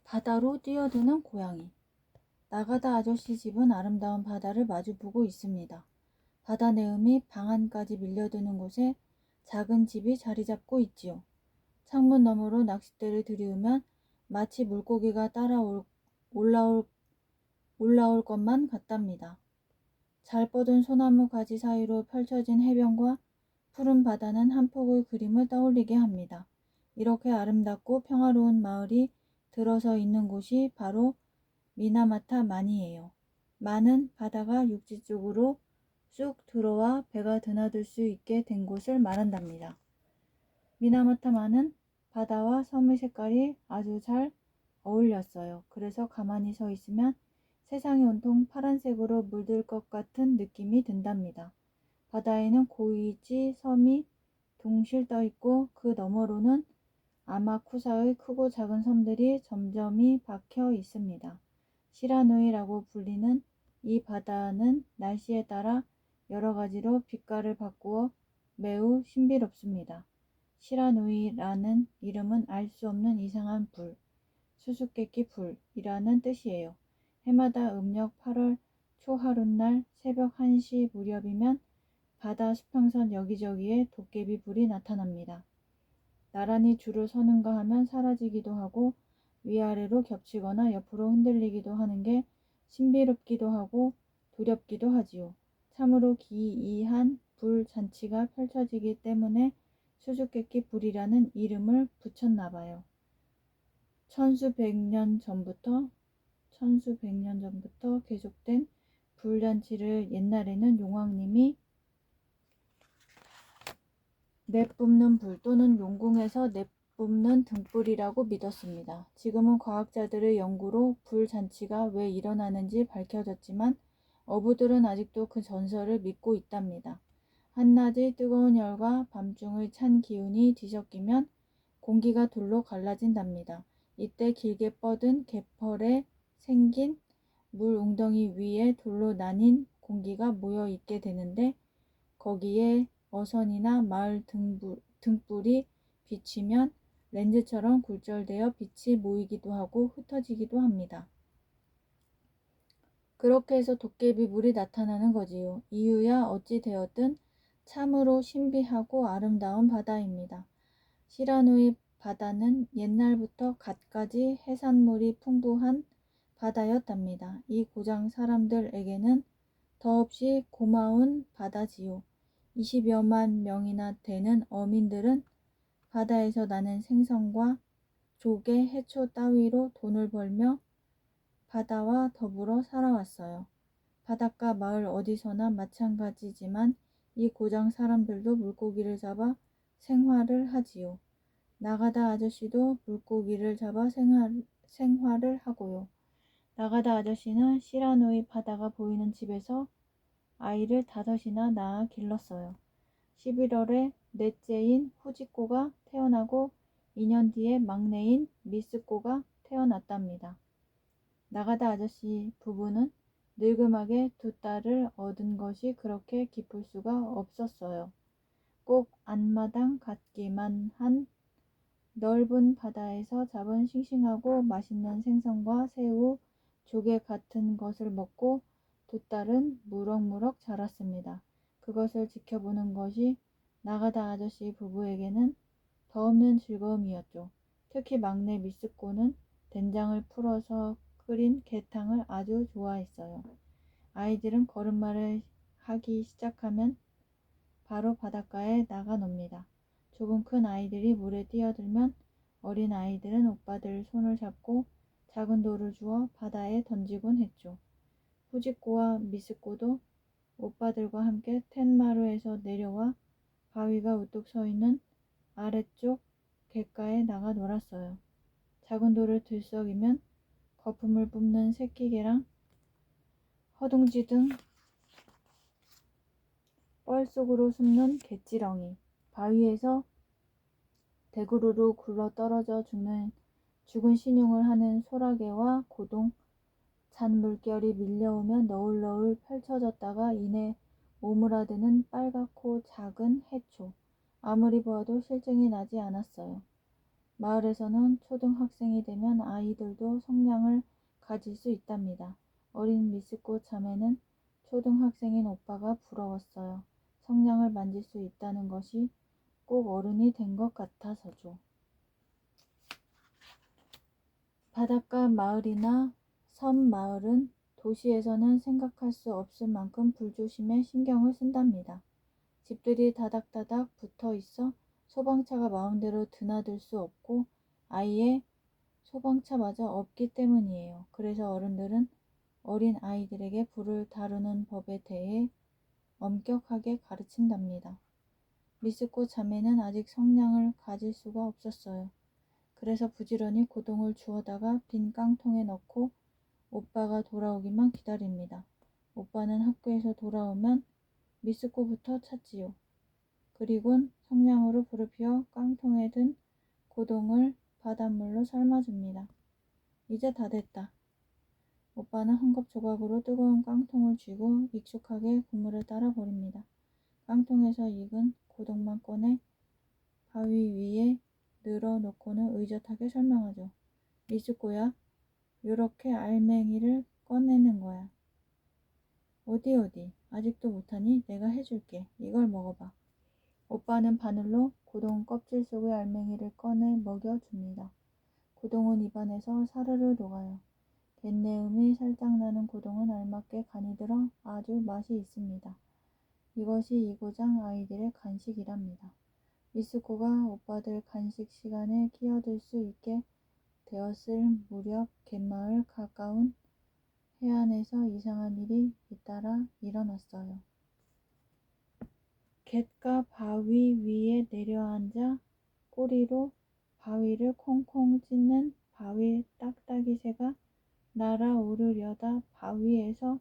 바다로 뛰어드는 고양이. 나가다 아저씨 집은 아름다운 바다를 마주보고 있습니다. 바다 내음이 방 안까지 밀려드는 곳에 작은 집이 자리 잡고 있지요. 창문 너머로 낚싯대를 들이우면 마치 물고기가 올라올 것만 같답니다. 잘 뻗은 소나무 가지 사이로 펼쳐진 해변과 푸른 바다는 한 폭의 그림을 떠올리게 합니다. 이렇게 아름답고 평화로운 마을이 들어서 있는 곳이 바로 미나마타 만이에요. 만은 바다가 육지 쪽으로 쑥 들어와 배가 드나들 수 있게 된 곳을 말한답니다. 미나마타 만은 바다와 섬의 색깔이 아주 잘 어울렸어요. 그래서 가만히 서 있으면 세상이 온통 파란색으로 물들 것 같은 느낌이 든답니다. 바다에는 고이지 섬이 둥실 떠 있고 그 너머로는 아마쿠사의 크고 작은 섬들이 점점이 박혀 있습니다. 시라누이라고 불리는 이 바다는 날씨에 따라 여러 가지로 빛깔을 바꾸어 매우 신비롭습니다. 시라누이라는 이름은 알 수 없는 이상한 불, 수수께끼 불이라는 뜻이에요. 해마다 음력 8월 초하룻날 새벽 1시 무렵이면 바다 수평선 여기저기에 도깨비 불이 나타납니다. 나란히 줄을 서는가 하면 사라지기도 하고 위아래로 겹치거나 옆으로 흔들리기도 하는 게 신비롭기도 하고 두렵기도 하지요. 참으로 기이한 불 잔치가 펼쳐지기 때문에 수수께끼 불이라는 이름을 붙였나 봐요. 천수백년 전부터 계속된 불잔치를 옛날에는 용왕님이 내뿜는 불 또는 용궁에서 내뿜는 등불이라고 믿었습니다. 지금은 과학자들의 연구로 불잔치가 왜 일어나는지 밝혀졌지만 어부들은 아직도 그 전설을 믿고 있답니다. 한낮의 뜨거운 열과 밤중의 찬 기운이 뒤섞이면 공기가 둘로 갈라진답니다. 이때 길게 뻗은 개펄에 생긴 물 웅덩이 위에 돌로 나뉜 공기가 모여 있게 되는데 거기에 어선이나 마을 등불이 비치면 렌즈처럼 굴절되어 빛이 모이기도 하고 흩어지기도 합니다. 그렇게 해서 도깨비불이 나타나는 거지요. 이유야 어찌 되었든 참으로 신비하고 아름다운 바다입니다. 시라누이 바다는 옛날부터 갖가지 해산물이 풍부한 바다였답니다. 이 고장 사람들에게는 더없이 고마운 바다지요. 20여만 명이나 되는 어민들은 바다에서 나는 생선과 조개, 해초 따위로 돈을 벌며 바다와 더불어 살아왔어요. 바닷가 마을 어디서나 마찬가지지만 이 고장 사람들도 물고기를 잡아 생활을 하지요. 나가다 아저씨도 물고기를 잡아 생활을 하고요. 나가다 아저씨는 시라누이 바다가 보이는 집에서 아이를 5이나 낳아 길렀어요. 11월에 넷째인 후지코가 태어나고 2년 뒤에 막내인 미스코가 태어났답니다. 나가다 아저씨 부부는 늙음하게 2딸을 얻은 것이 그렇게 기쁠 수가 없었어요. 꼭 앞마당 같기만 한 넓은 바다에서 잡은 싱싱하고 맛있는 생선과 새우, 조개 같은 것을 먹고 2딸은 무럭무럭 자랐습니다. 그것을 지켜보는 것이 나가다 아저씨 부부에게는 더없는 즐거움이었죠. 특히 막내 미스코는 된장을 풀어서 끓인 게탕을 아주 좋아했어요. 아이들은 걸음마를 하기 시작하면 바로 바닷가에 나가 놉니다. 조금 큰 아이들이 물에 뛰어들면 어린 아이들은 오빠들 손을 잡고 작은 돌을 주워 바다에 던지곤 했죠. 후지코와 미스코도 오빠들과 함께 텐마루에서 내려와 바위가 우뚝 서 있는 아래쪽 갯가에 나가 놀았어요. 작은 돌을 들썩이면 거품을 뿜는 새끼개랑 허둥지 등 뻘 속으로 숨는 갯지렁이, 바위에서 대구르르 굴러 떨어져 죽은 신용을 하는 소라게와 고동, 잔 물결이 밀려오면 너울너울 펼쳐졌다가 이내 오므라드는 빨갛고 작은 해초. 아무리 보아도 실증이 나지 않았어요. 마을에서는 초등학생이 되면 아이들도 성냥을 가질 수 있답니다. 어린 미스코 자매는 초등학생인 오빠가 부러웠어요. 성냥을 만질 수 있다는 것이 꼭 어른이 된 것 같아서죠. 바닷가 마을이나 섬 마을은 도시에서는 생각할 수 없을 만큼 불조심에 신경을 쓴답니다. 집들이 다닥다닥 붙어 있어 소방차가 마음대로 드나들 수 없고 아예 소방차마저 없기 때문이에요. 그래서 어른들은 어린 아이들에게 불을 다루는 법에 대해 엄격하게 가르친답니다. 미스코 자매는 아직 성냥을 가질 수가 없었어요. 그래서 부지런히 고동을 주워다가 빈 깡통에 넣고 오빠가 돌아오기만 기다립니다. 오빠는 학교에서 돌아오면 미스코부터 찾지요. 그리곤 성냥으로 불을 피워 깡통에 든 고동을 바닷물로 삶아줍니다. 이제 다 됐다. 오빠는 헝겊 조각으로 뜨거운 깡통을 쥐고 익숙하게 국물을 따라 버립니다. 깡통에서 익은 고동만 꺼내 바위 위에 늘어놓고는 의젓하게 설명하죠. 미스코야, 요렇게 알맹이를 꺼내는 거야. 어디, 아직도 못하니 내가 해줄게. 이걸 먹어봐. 오빠는 바늘로 고동 껍질 속의 알맹이를 꺼내 먹여줍니다. 고동은 입안에서 사르르 녹아요. 갯내음이 살짝 나는 고동은 알맞게 간이 들어 아주 맛이 있습니다. 이것이 이고장 아이들의 간식이랍니다. 미스코가 오빠들 간식 시간에 끼어들 수 있게 되었을 무렵 갯마을 가까운 해안에서 이상한 일이 잇따라 일어났어요. 갯가 바위 위에 내려앉아 꼬리로 바위를 콩콩 찢는 바위 딱따기새가 날아오르려다 바위에서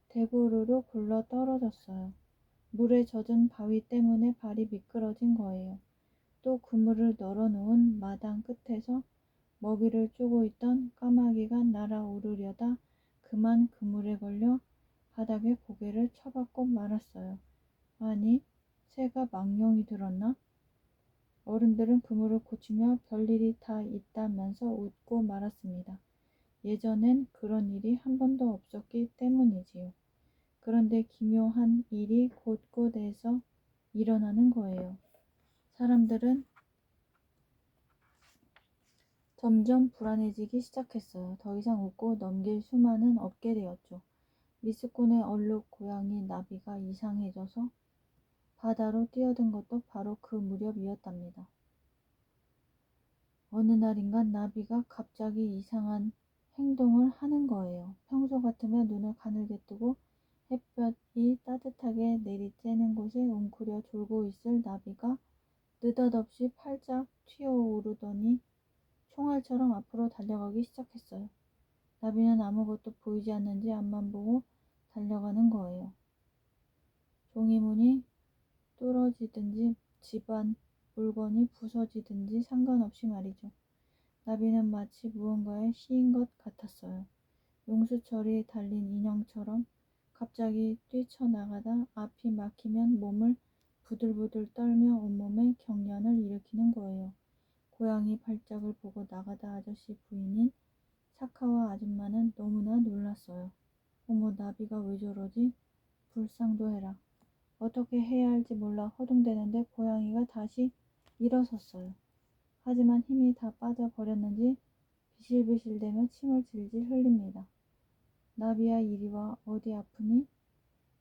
대구르르 굴러 떨어졌어요. 물에 젖은 바위 때문에 발이 미끄러진 거예요. 또 그물을 널어놓은 마당 끝에서 먹이를 쪼고 있던 까마귀가 날아오르려다 그만 그물에 걸려 바닥에 고개를 쳐박고 말았어요. 아니, 새가 망령이 들었나? 어른들은 그물을 고치며 별일이 다 있다면서 웃고 말았습니다. 예전엔 그런 일이 한 번도 없었기 때문이지요. 그런데 기묘한 일이 곳곳에서 일어나는 거예요. 사람들은 점점 불안해지기 시작했어요. 더 이상 웃고 넘길 수만은 없게 되었죠. 미스콘의 얼룩 고양이 나비가 이상해져서 바다로 뛰어든 것도 바로 그 무렵이었답니다. 어느 날인가 나비가 갑자기 이상한 행동을 하는 거예요. 평소 같으면 눈을 가늘게 뜨고 햇볕이 따뜻하게 내리쬐는 곳에 웅크려 졸고 있을 나비가 느닷없이 팔짝 튀어오르더니 총알처럼 앞으로 달려가기 시작했어요. 나비는 아무것도 보이지 않는지 앞만 보고 달려가는 거예요. 종이문이 뚫어지든지 집안 물건이 부서지든지 상관없이 말이죠. 나비는 마치 무언가에 씌인 것 같았어요. 용수철이 달린 인형처럼 갑자기 뛰쳐나가다 앞이 막히면 몸을 부들부들 떨며 온몸에 경련을 일으키는 거예요. 고양이 발작을 보고 나가다 아저씨 부인인 사카와 아줌마는 너무나 놀랐어요. 어머, 나비가 왜 저러지? 불상도 해라. 어떻게 해야 할지 몰라 허둥대는데 고양이가 다시 일어섰어요. 하지만 힘이 다 빠져버렸는지 비실비실대며 침을 질질 흘립니다. 나비야, 이리 와. 어디 아프니?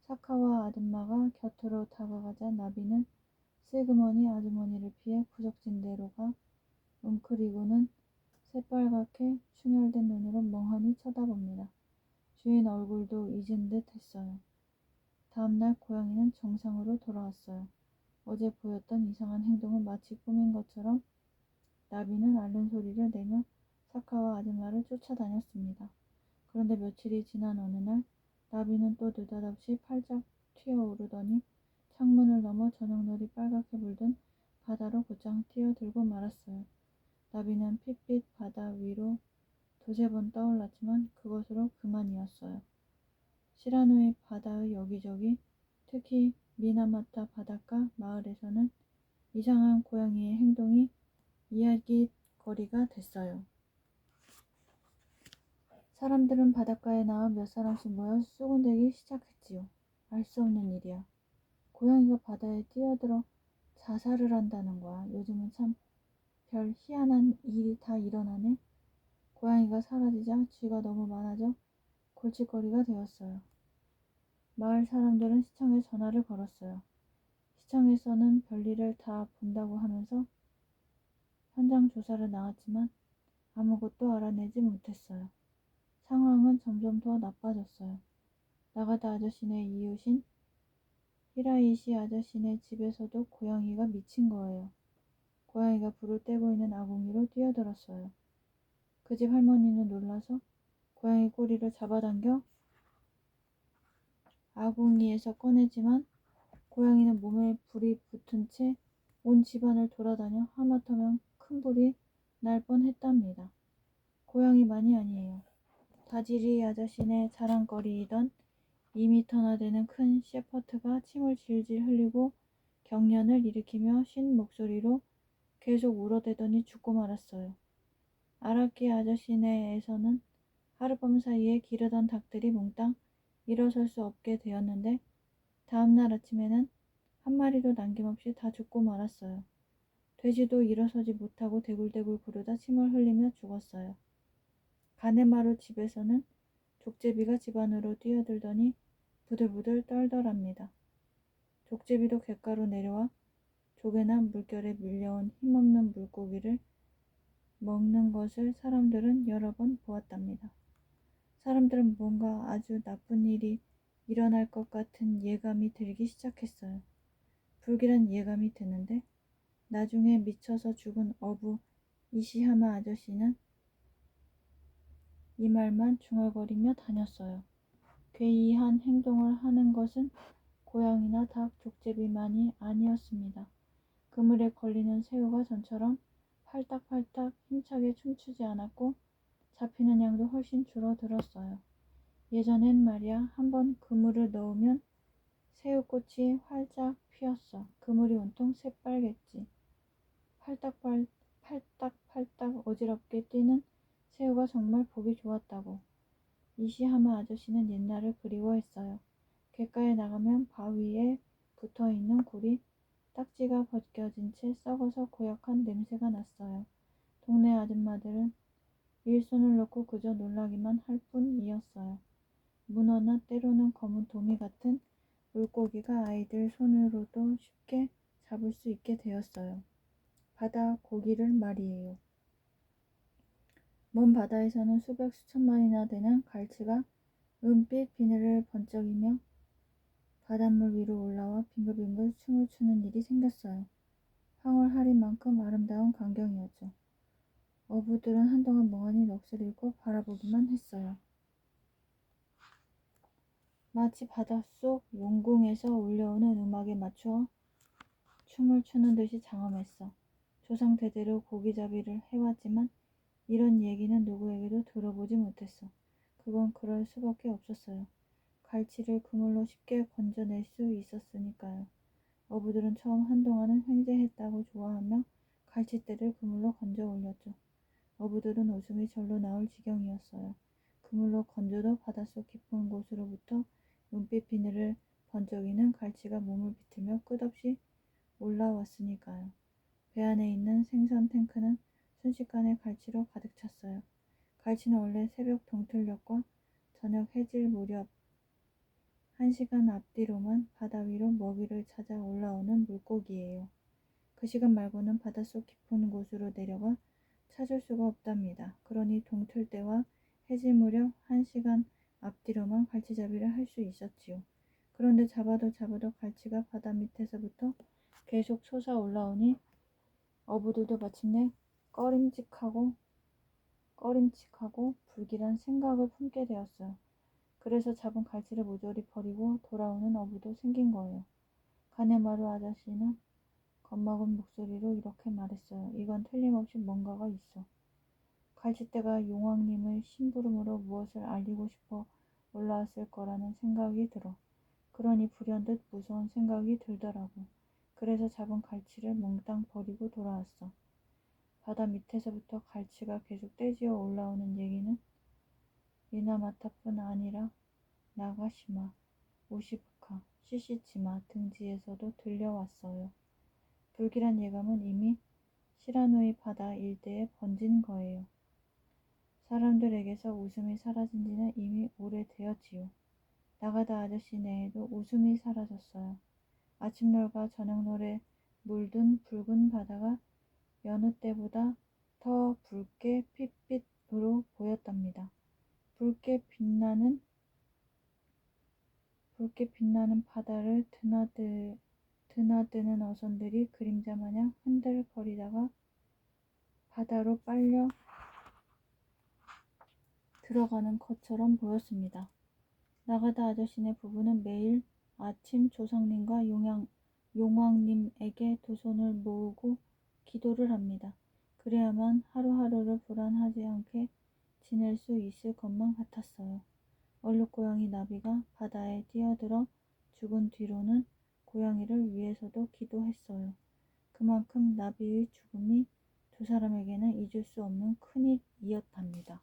사카와 아줌마가 곁으로 다가가자 나비는 슬그머니 아주머니를 피해 구석진 데로 가 웅크리고는 새빨갛게 충혈된 눈으로 멍하니 쳐다봅니다. 주인 얼굴도 잊은 듯 했어요. 다음날 고양이는 정상으로 돌아왔어요. 어제 보였던 이상한 행동은 마치 꿈인 것처럼 나비는 앓는 소리를 내며 사카와 아줌마를 쫓아다녔습니다. 그런데 며칠이 지난 어느 날 나비는 또 느닷없이 팔짝 튀어오르더니 창문을 넘어 저녁놀이 빨갛게 물든 바다로 곧장 뛰어들고 말았어요. 나비는 핏빛 바다 위로 두세 번 떠올랐지만 그것으로 그만이었어요. 시라노이 바다의 여기저기, 특히 미나마타 바닷가 마을에서는 이상한 고양이의 행동이 이야기거리가 골칫거리가 됐어요. 사람들은 바닷가에 나와 몇 사람씩 모여 수군대기 시작했지요. 알 수 없는 일이야. 고양이가 바다에 뛰어들어 자살을 한다는 거야. 요즘은 참 별 희한한 일이 다 일어나네. 고양이가 사라지자 쥐가 너무 많아져 골칫거리가 되었어요. 마을 사람들은 시청에 전화를 걸었어요. 시청에서는 별일을 다 본다고 하면서 현장 조사를 나갔지만 아무것도 알아내지 못했어요. 상황은 점점 더 나빠졌어요. 나가다 아저씨네 이웃인 히라이시 아저씨네 집에서도 고양이가 미친 거예요. 고양이가 불을 떼고 있는 아궁이로 뛰어들었어요. 그 집 할머니는 놀라서 고양이 꼬리를 잡아당겨 아궁이에서 꺼내지만 고양이는 몸에 불이 붙은 채 온 집안을 돌아다녀 하마터면 큰 불이 날 뻔했답니다. 고양이만이 아니에요. 다지리 아저씨네 자랑거리이던 2미터나 되는 큰 셰퍼트가 침을 질질 흘리고 경련을 일으키며 쉰 목소리로 계속 울어대더니 죽고 말았어요. 아라키 아저씨네에서는 하룻밤 사이에 기르던 닭들이 몽땅 일어설 수 없게 되었는데 다음날 아침에는 한 마리도 남김없이 다 죽고 말았어요. 돼지도 일어서지 못하고 대굴대굴 구르다 침을 흘리며 죽었어요. 가네마루 집에서는 족제비가 집 안으로 뛰어들더니 부들부들 떨더랍니다. 족제비도 갯가로 내려와 조개나 물결에 밀려온 힘없는 물고기를 먹는 것을 사람들은 여러 번 보았답니다. 사람들은 뭔가 아주 나쁜 일이 일어날 것 같은 예감이 들기 시작했어요. 불길한 예감이 드는데 나중에 미쳐서 죽은 어부 이시하마 아저씨는 이 말만 중얼거리며 다녔어요. 괴이한 행동을 하는 것은 고양이나 닭, 족제비만이 아니었습니다. 그물에 걸리는 새우가 전처럼 팔딱팔딱 힘차게 춤추지 않았고 잡히는 양도 훨씬 줄어들었어요. 예전엔 말이야 한번 그물을 넣으면 새우꽃이 활짝 피었어. 그물이 온통 새빨겠지. 팔딱팔딱 어지럽게 뛰는 새우가 정말 보기 좋았다고. 이시하마 아저씨는 옛날을 그리워했어요. 갯가에 나가면 바위에 붙어있는 굴이 딱지가 벗겨진 채 썩어서 고약한 냄새가 났어요. 동네 아줌마들은 일손을 놓고 그저 놀라기만 할 뿐이었어요. 문어나 때로는 검은 도미 같은 물고기가 아이들 손으로도 쉽게 잡을 수 있게 되었어요. 바다 고기를 말이에요. 먼 바다에서는 수백 수천 마리나 되는 갈치가 은빛 비늘을 번쩍이며 바닷물 위로 올라와 빙글빙글 춤을 추는 일이 생겼어요. 황홀하리만큼 아름다운 광경이었죠. 어부들은 한동안 멍하니 넋을 잃고 바라보기만 했어요. 마치 바닷속 용궁에서 울려오는 음악에 맞추어 춤을 추는 듯이 장엄했어. 조상 대대로 고기잡이를 해왔지만 이런 얘기는 누구에게도 들어보지 못했어. 그건 그럴 수밖에 없었어요. 갈치를 그물로 쉽게 건져낼 수 있었으니까요. 어부들은 처음 한동안은 횡재했다고 좋아하며 갈치떼를 그물로 건져 올렸죠. 어부들은 웃음이 절로 나올 지경이었어요. 그물로 건져도 바닷속 깊은 곳으로부터 은빛 비늘을 번쩍이는 갈치가 몸을 비틀며 끝없이 올라왔으니까요. 배 안에 있는 생선 탱크는 순식간에 갈치로 가득 찼어요. 갈치는 원래 새벽 동틀녘과 저녁 해질 무렵 1시간 앞뒤로만 바다 위로 먹이를 찾아 올라오는 물고기예요. 그 시간 말고는 바닷속 깊은 곳으로 내려가 찾을 수가 없답니다. 그러니 동틀 때와 해질 무렵 1시간 앞뒤로만 갈치잡이를 할 수 있었지요. 그런데 잡아도 갈치가 바다 밑에서부터 계속 솟아 올라오니 어부들도 마침내 꺼림칙하고 불길한 생각을 품게 되었어요. 그래서 잡은 갈치를 모조리 버리고 돌아오는 어부도 생긴 거예요. 가네마루 아저씨는 겁먹은 목소리로 이렇게 말했어요. 이건 틀림없이 뭔가가 있어. 갈치떼가 용왕님의 심부름으로 무엇을 알리고 싶어 올라왔을 거라는 생각이 들어. 그러니 불현듯 무서운 생각이 들더라고. 그래서 잡은 갈치를 몽땅 버리고 돌아왔어. 바다 밑에서부터 갈치가 계속 떼지어 올라오는 얘기는 미나마타뿐 아니라 나가시마, 오시부카, 시시치마 등지에서도 들려왔어요. 불길한 예감은 이미 시라노이 바다 일대에 번진 거예요. 사람들에게서 웃음이 사라진 지는 이미 오래되었지요. 나가다 아저씨 내에도 웃음이 사라졌어요. 아침놀과 저녁놀에 물든 붉은 바다가 여느 때보다 더 붉게 핏빛으로 보였답니다. 붉게 빛나는 바다를 드나드는 어선들이 그림자 마냥 흔들거리다가 바다로 빨려 들어가는 것처럼 보였습니다. 나가다 아저씨네 부부는 매일 아침 조상님과 용왕님에게 두 손을 모으고 기도를 합니다. 그래야만 하루하루를 불안하지 않게 지낼 수 있을 것만 같았어요. 얼룩고양이 나비가 바다에 뛰어들어 죽은 뒤로는 고양이를 위해서도 기도했어요. 그만큼 나비의 죽음이 두 사람에게는 잊을 수 없는 큰일이었답니다.